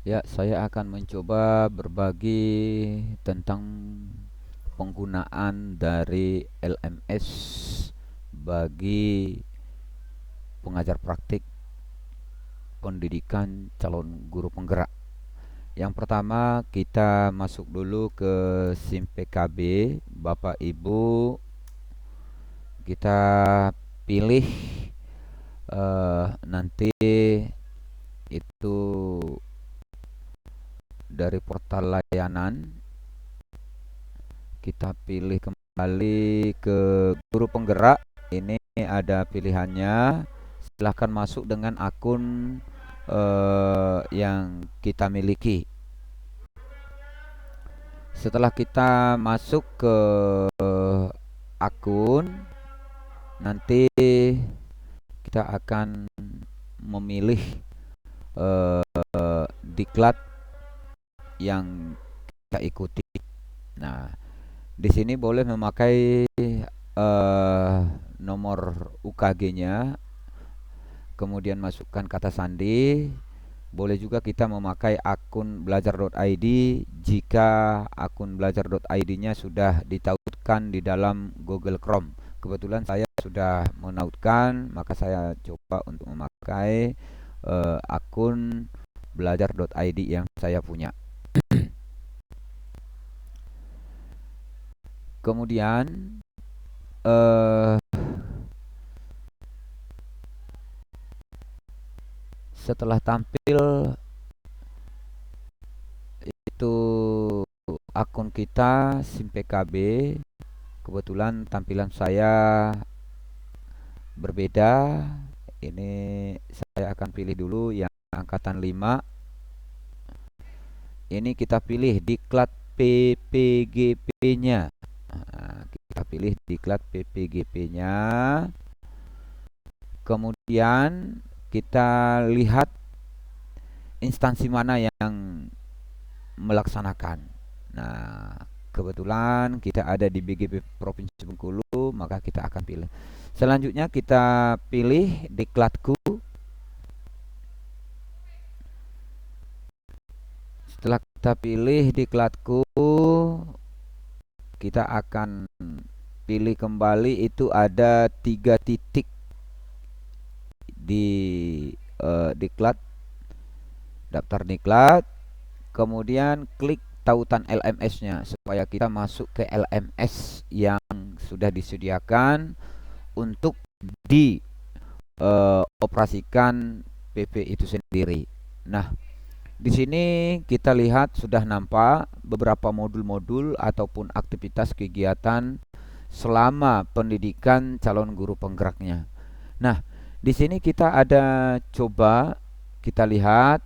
Ya, saya akan mencoba berbagi tentang penggunaan dari LMS bagi pengajar praktik pendidikan calon guru penggerak. Yang pertama, kita masuk dulu ke SIM PKB, Bapak Ibu, kita pilih nanti itu dari portal layanan, kita pilih kembali ke guru penggerak. Ini ada pilihannya. Silahkan masuk dengan akun yang kita miliki. Setelah kita masuk ke akun, nanti kita akan memilih diklat yang kita ikuti. Nah, di sini boleh memakai nomor UKG-nya, kemudian masukkan kata sandi. Boleh juga kita memakai akun belajar.id jika akun belajar.id-nya sudah ditautkan di dalam Google Chrome. Kebetulan saya sudah menautkan, maka saya coba untuk memakai akun belajar.id yang saya punya. Kemudian eh, setelah tampil itu akun kita SIM PKB, kebetulan tampilan saya berbeda. Ini saya akan pilih dulu yang angkatan 5. Ini kita pilih diklat PPGP-nya. Nah, kita pilih diklat PPGP-nya. Kemudian kita lihat instansi mana yang melaksanakan. Nah, kebetulan kita ada di BGP Provinsi Bengkulu, maka kita akan pilih. Selanjutnya kita pilih diklatku. Setelah kita pilih diklatku, kita akan pilih kembali. Itu ada 3 titik di diklat, daftar diklat. Kemudian klik tautan LMS-nya supaya kita masuk ke LMS yang sudah disediakan untuk dioperasikan PP itu sendiri. Nah, di sini kita lihat sudah nampak beberapa modul-modul ataupun aktivitas kegiatan selama pendidikan calon guru penggeraknya. Nah, di sini kita ada coba kita lihat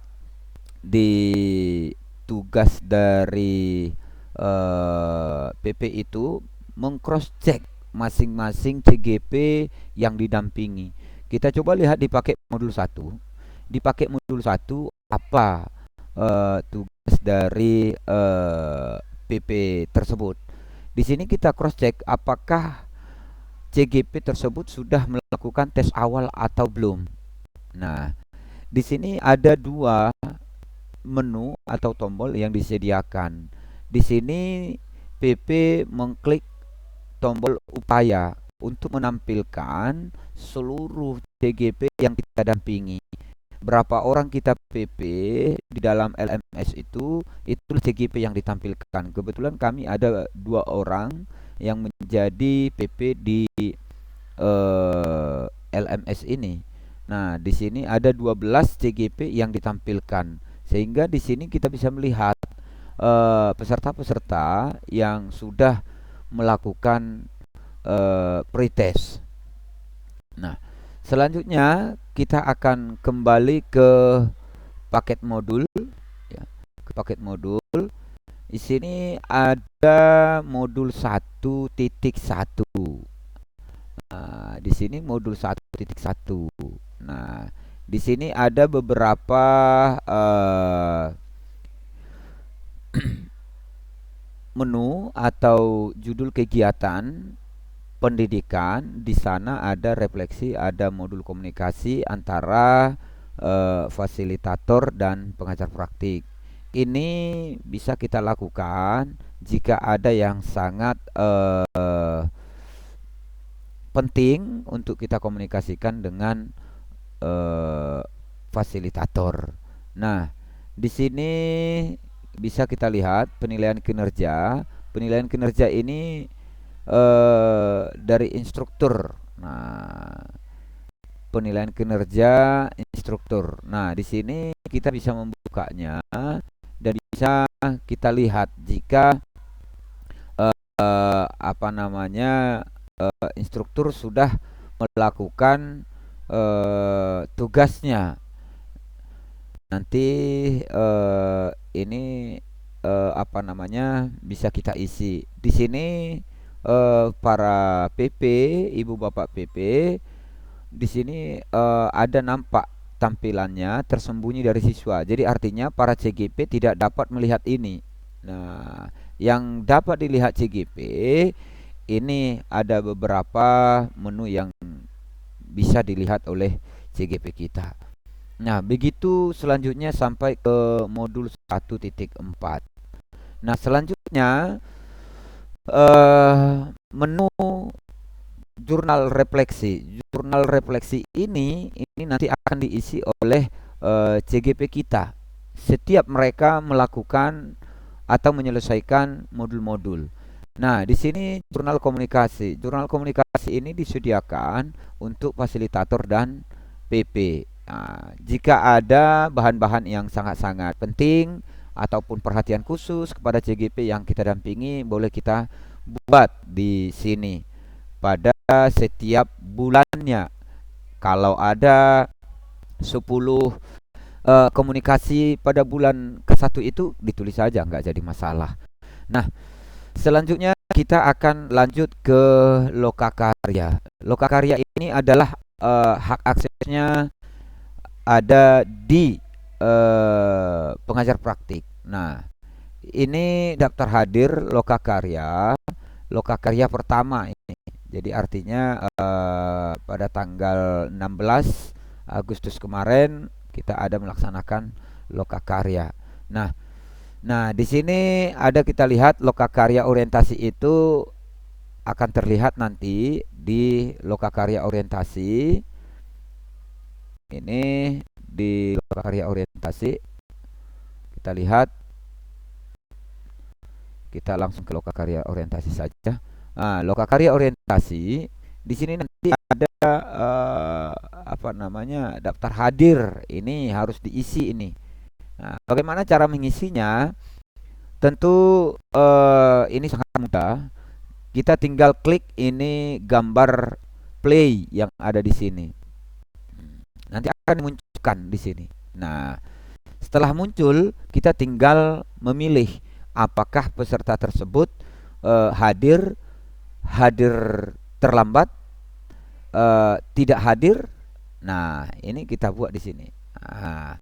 di tugas dari PP itu mengcross check masing-masing CGP yang didampingi. Kita coba lihat dipakai modul 1. Dipakai modul 1 apa tugas dari PP tersebut. Di sini kita cross check apakah CGP tersebut sudah melakukan tes awal atau belum. Nah, di sini ada 2 menu atau tombol yang disediakan. Di sini PP mengklik tombol upaya untuk menampilkan seluruh CGP yang kita dampingi. Berapa orang kita PP di dalam LMS itu CGP yang ditampilkan. Kebetulan kami ada 2 orang yang menjadi PP di LMS ini. Nah, di sini ada 12 CGP yang ditampilkan. Sehingga di sini kita bisa melihat peserta-peserta yang sudah melakukan pretest. Nah, selanjutnya kita akan kembali ke paket modul, ya, ke paket modul. Di sini ada modul 1.1. Nah, di sini modul 1.1. Nah, di sini ada beberapa menu atau judul kegiatan pendidikan. Di sana ada refleksi, ada modul komunikasi antara fasilitator dan pengajar praktik. Ini bisa kita lakukan jika ada yang sangat penting untuk kita komunikasikan dengan fasilitator. Nah, di sini bisa kita lihat penilaian kinerja. Penilaian kinerja ini dari instruktur. Nah, penilaian kinerja instruktur. Nah, di sini kita bisa membukanya dan bisa kita lihat jika apa namanya instruktur sudah melakukan tugasnya. Nanti ini apa namanya bisa kita isi di sini. Para PP, ibu bapak PP, di sini ada nampak tampilannya tersembunyi dari siswa. Jadi artinya para CGP tidak dapat melihat ini. Nah, yang dapat dilihat CGP ini ada beberapa menu yang bisa dilihat oleh CGP kita. Nah, begitu selanjutnya sampai ke modul 1.4. Nah, selanjutnya menu jurnal refleksi. Jurnal refleksi ini nanti akan diisi oleh CGP kita setiap mereka melakukan atau menyelesaikan modul-modul. Nah, di sini jurnal komunikasi. Jurnal komunikasi ini disediakan untuk fasilitator dan PP. Nah, jika ada bahan-bahan yang sangat-sangat penting ataupun perhatian khusus kepada CGP yang kita dampingi, boleh kita buat di sini pada setiap bulannya. Kalau ada 10 komunikasi pada bulan ke-1 itu ditulis saja, nggak jadi masalah. Nah, selanjutnya kita akan lanjut ke lokakarya. Lokakarya ini adalah hak aksesnya ada di pengajar praktik. Nah, ini daftar hadir lokakarya pertama ini. Jadi artinya pada tanggal 16 Agustus kemarin kita ada melaksanakan lokakarya. Nah, di sini ada kita lihat lokakarya orientasi itu akan terlihat nanti di lokakarya orientasi. Ini di lokakarya orientasi kita lihat, kita langsung ke lokakarya orientasi saja. Nah, lokakarya orientasi di sini nanti ada apa namanya daftar hadir, ini harus diisi ini. Nah, bagaimana cara mengisinya? Tentu ini sangat mudah. Kita tinggal klik ini gambar play yang ada di sini. Nanti akan dimunculkan di sini. Nah, setelah muncul kita tinggal memilih apakah peserta tersebut hadir terlambat, tidak hadir. Nah, ini kita buat di sini. Nah,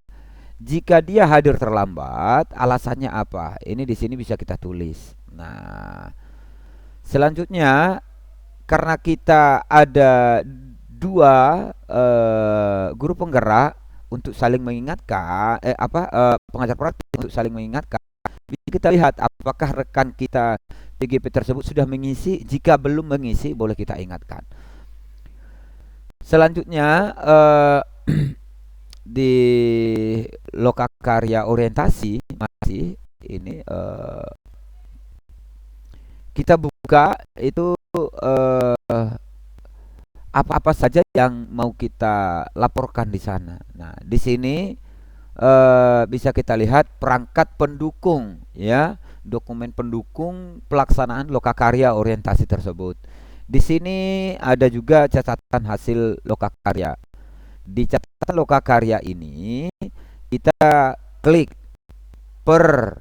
jika dia hadir terlambat, alasannya apa? Ini di sini bisa kita tulis. Nah, selanjutnya karena kita ada dua guru penggerak untuk saling mengingatkan, pengajar praktik untuk saling mengingatkan, kita lihat apakah rekan kita PGP tersebut sudah mengisi. Jika belum mengisi, boleh kita ingatkan. Selanjutnya di lokakarya orientasi masih ini kita buka itu apa-apa saja yang mau kita laporkan di sana. Nah, di sini bisa kita lihat perangkat pendukung, ya, dokumen pendukung pelaksanaan lokakarya orientasi tersebut. Di sini ada juga catatan hasil lokakarya. Di catatan lokakarya ini kita klik per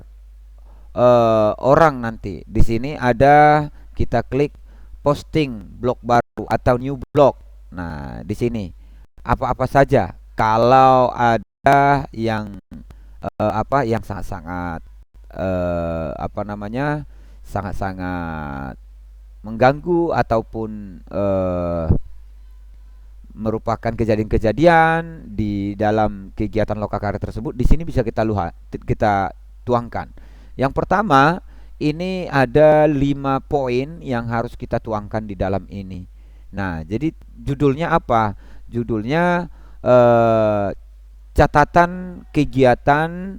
orang nanti. Di sini ada kita klik posting blog baru atau new blog. Nah, di sini apa-apa saja. Kalau ada yang yang sangat-sangat sangat-sangat mengganggu ataupun merupakan kejadian-kejadian di dalam kegiatan lokakarya tersebut. Di sini bisa kita tuangkan. Yang pertama, ini ada 5 poin yang harus kita tuangkan di dalam ini. Nah, jadi judulnya apa? Judulnya eh, catatan kegiatan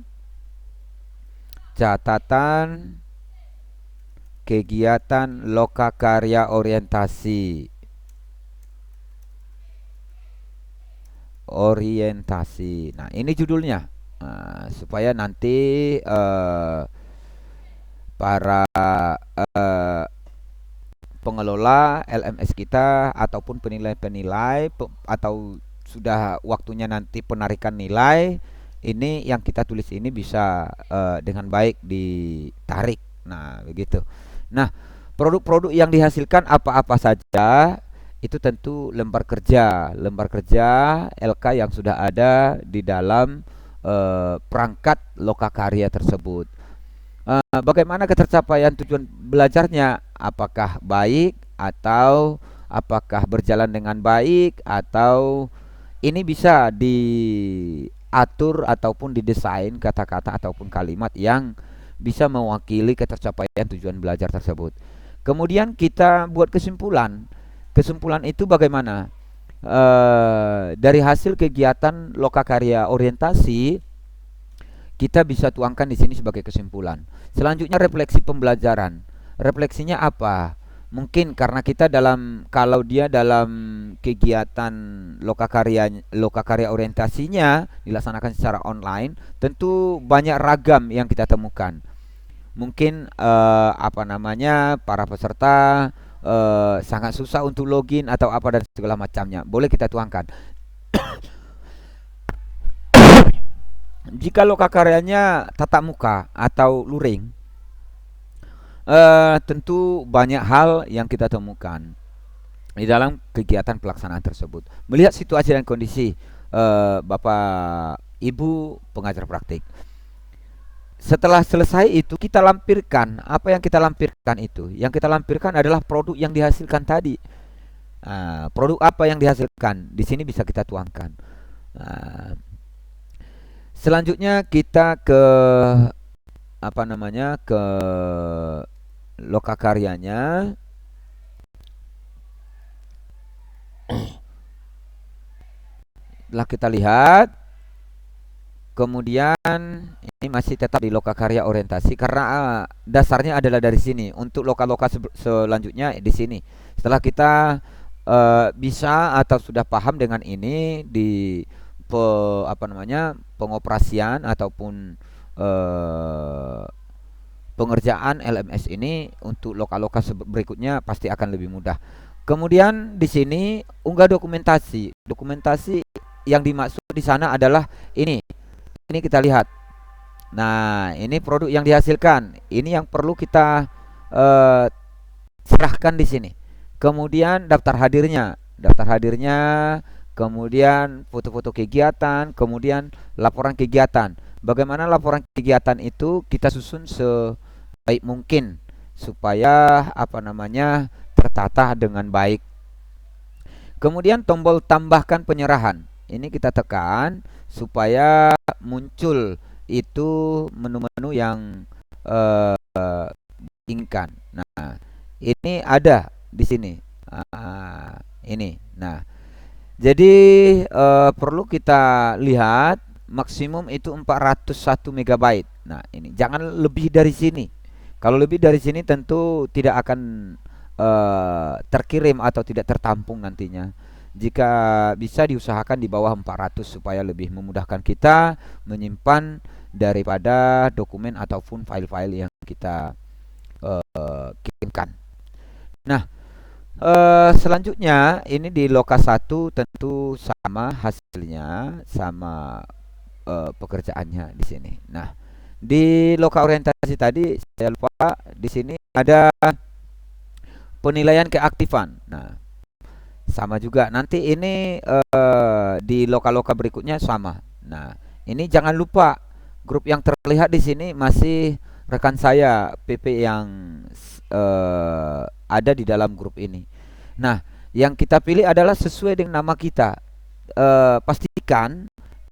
lokakarya orientasi. Nah, ini judulnya. Nah, supaya nanti para pengelola LMS kita ataupun penilai-penilai atau sudah waktunya nanti penarikan nilai, ini yang kita tulis ini bisa dengan baik ditarik. Nah, begitu. Nah, produk-produk yang dihasilkan apa-apa saja itu tentu lembar kerja LK yang sudah ada di dalam perangkat lokakarya tersebut. Bagaimana ketercapaian tujuan belajarnya? Apakah baik atau apakah berjalan dengan baik, atau ini bisa diatur ataupun didesain kata-kata ataupun kalimat yang bisa mewakili ketercapaian tujuan belajar tersebut. Kemudian kita buat kesimpulan. Kesimpulan itu bagaimana? Dari hasil kegiatan lokakarya orientasi, kita bisa tuangkan di sini sebagai kesimpulan. Selanjutnya, refleksi pembelajaran. Refleksinya apa? Mungkin karena kita kalau dia dalam kegiatan lokakarya orientasinya dilaksanakan secara online, tentu banyak ragam yang kita temukan. Mungkin para peserta sangat susah untuk login atau apa dan segala macamnya. Boleh kita tuangkan. Jika lokakaryanya tatap muka atau luring, tentu banyak hal yang kita temukan di dalam kegiatan pelaksanaan tersebut. Melihat situasi dan kondisi Bapak Ibu pengajar praktik. Setelah selesai itu kita lampirkan. Apa yang kita lampirkan itu? Yang kita lampirkan adalah produk yang dihasilkan tadi. Produk apa yang dihasilkan? Di sini bisa kita tuangkan. Selanjutnya kita ke ke lokakaryanya. Setelah kita lihat, kemudian ini masih tetap di lokakarya orientasi karena dasarnya adalah dari sini. Untuk loka-loka selanjutnya di sini. Setelah kita bisa atau sudah paham dengan ini di pengoperasian ataupun pengerjaan LMS ini, untuk loka-loka berikutnya pasti akan lebih mudah. Kemudian di sini unggah dokumentasi. Dokumentasi yang dimaksud di sana adalah ini. Ini kita lihat. Nah, ini produk yang dihasilkan. Ini yang perlu kita serahkan di sini. Kemudian daftar hadirnya, kemudian foto-foto kegiatan, kemudian laporan kegiatan. Bagaimana laporan kegiatan itu kita susun sebaik mungkin supaya tertata dengan baik. Kemudian tombol tambahkan penyerahan. Ini kita tekan supaya muncul itu menu-menu yang diinginkan. Nah, ini ada di sini. Ini. Nah, jadi perlu kita lihat maksimum itu 401 MB. Nah, ini jangan lebih dari sini. Kalau lebih dari sini tentu tidak akan terkirim atau tidak tertampung nantinya. Jika bisa diusahakan di bawah 400 supaya lebih memudahkan kita menyimpan daripada dokumen ataupun file-file yang kita kirimkan. Nah, selanjutnya ini di loka 1 tentu sama hasilnya, sama pekerjaannya di sini. Nah, di loka orientasi tadi saya lupa, di sini ada penilaian keaktifan. Nah, sama juga. Nanti ini di loka-loka berikutnya sama. Nah, ini jangan lupa grup yang terlihat di sini masih rekan saya PP yang ada di dalam grup ini. Nah, Yang kita pilih adalah sesuai dengan nama kita. Pastikan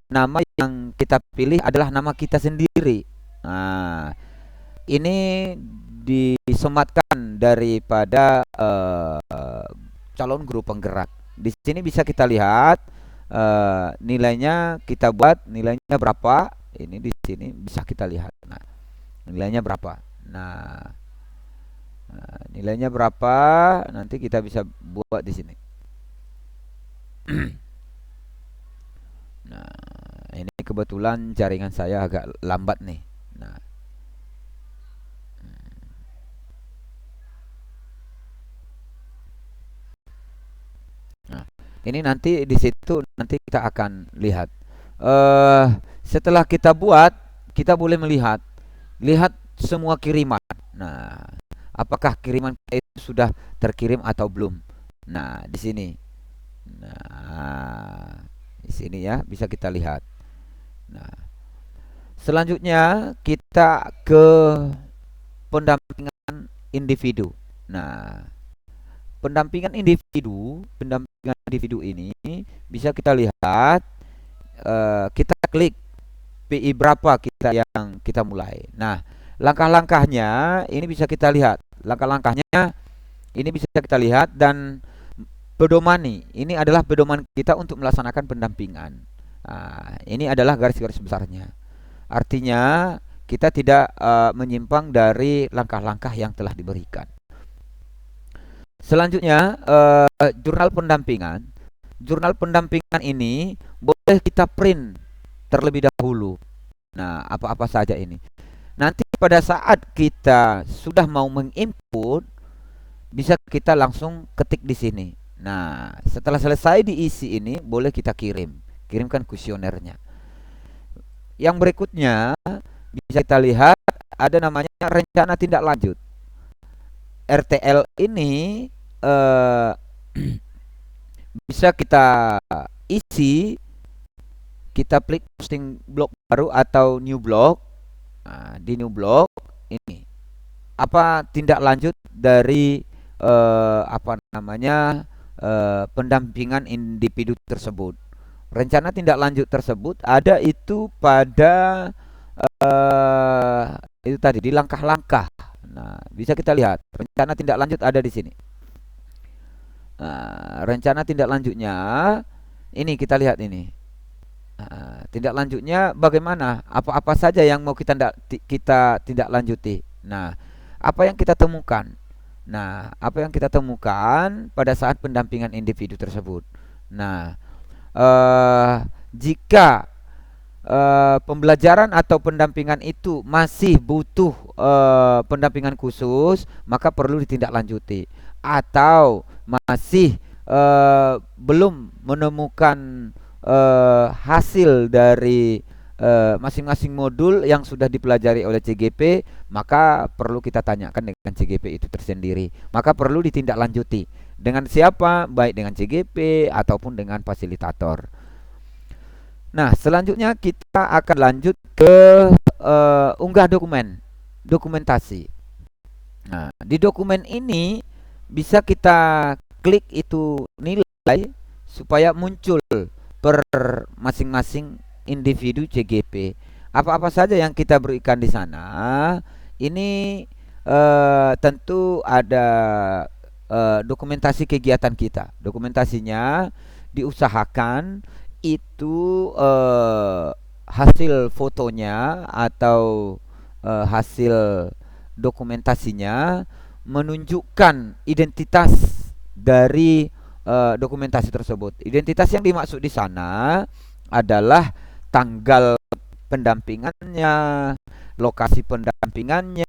nama yang kita pilih adalah nama kita sendiri. Nah, ini disematkan daripada calon guru penggerak. Di sini bisa kita lihat nilainya, kita buat nilainya berapa. Ini di sini bisa kita lihat. Nah, nilainya berapa. Nilainya berapa? Nanti kita bisa buat di sini. Nah, ini kebetulan jaringan saya agak lambat nih. Nah, ini nanti di situ nanti kita akan lihat. Setelah kita buat, kita boleh lihat semua kiriman. Nah, apakah kiriman kita itu sudah terkirim atau belum? Nah, di sini. Nah, di sini ya bisa kita lihat. Nah, selanjutnya kita ke pendampingan individu. Nah, pendampingan individu ini bisa kita lihat. Kita klik PI berapa kita yang kita mulai. Nah, langkah-langkahnya ini bisa kita lihat. Langkah-langkahnya ini bisa kita lihat, dan pedomani ini adalah pedoman kita untuk melaksanakan pendampingan. Nah, ini adalah garis-garis besarnya. Artinya kita tidak menyimpang dari langkah-langkah yang telah diberikan. Selanjutnya, jurnal pendampingan. Jurnal pendampingan ini boleh kita print terlebih dahulu. Nah, apa-apa saja ini. Nanti pada saat kita sudah mau menginput, bisa kita langsung ketik di sini. Nah, setelah selesai diisi ini, boleh kita kirimkan kuesionernya. Yang berikutnya bisa kita lihat ada namanya rencana tindak lanjut. RTL ini bisa kita isi, kita klik posting blog baru atau new blog. Nah, di new blog ini apa tindak lanjut dari pendampingan individu tersebut. Rencana tindak lanjut tersebut ada itu pada itu tadi di langkah-langkah. Nah, bisa kita lihat rencana tindak lanjut ada di sini. Nah, rencana tindak lanjutnya ini kita lihat ini. Nah, tindak lanjutnya bagaimana? Apa-apa saja yang mau kita tindak lanjuti. Nah, apa yang kita temukan? Nah, apa yang kita temukan pada saat pendampingan individu tersebut? Nah, jika pembelajaran atau pendampingan itu masih butuh pendampingan khusus, maka perlu ditindaklanjuti. Atau masih belum menemukan hasil dari masing-masing modul yang sudah dipelajari oleh CGP, maka perlu kita tanyakan dengan CGP itu tersendiri. Maka perlu ditindaklanjuti dengan siapa, baik dengan CGP ataupun dengan fasilitator. Nah, selanjutnya kita akan lanjut ke unggah dokumentasi. Nah, di dokumen ini bisa kita klik itu nilai supaya muncul per masing-masing individu CGP. Apa-apa saja yang kita berikan di sana. Ini tentu ada dokumentasi kegiatan kita. Dokumentasinya diusahakan itu hasil fotonya atau hasil dokumentasinya menunjukkan identitas dari dokumentasi tersebut. Identitas yang dimaksud di sana adalah tanggal pendampingannya, lokasi pendampingannya,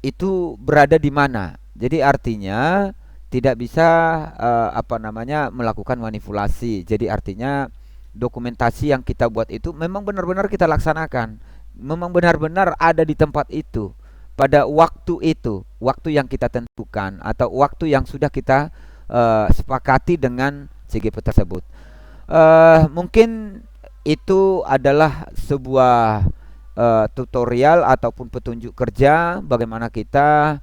itu berada di mana. Jadi artinya tidak bisa melakukan manipulasi. Jadi artinya dokumentasi yang kita buat itu memang benar-benar kita laksanakan, memang benar-benar ada di tempat itu pada waktu itu, waktu yang kita tentukan atau waktu yang sudah kita sepakati dengan CGP tersebut. Mungkin itu adalah sebuah tutorial ataupun petunjuk kerja bagaimana kita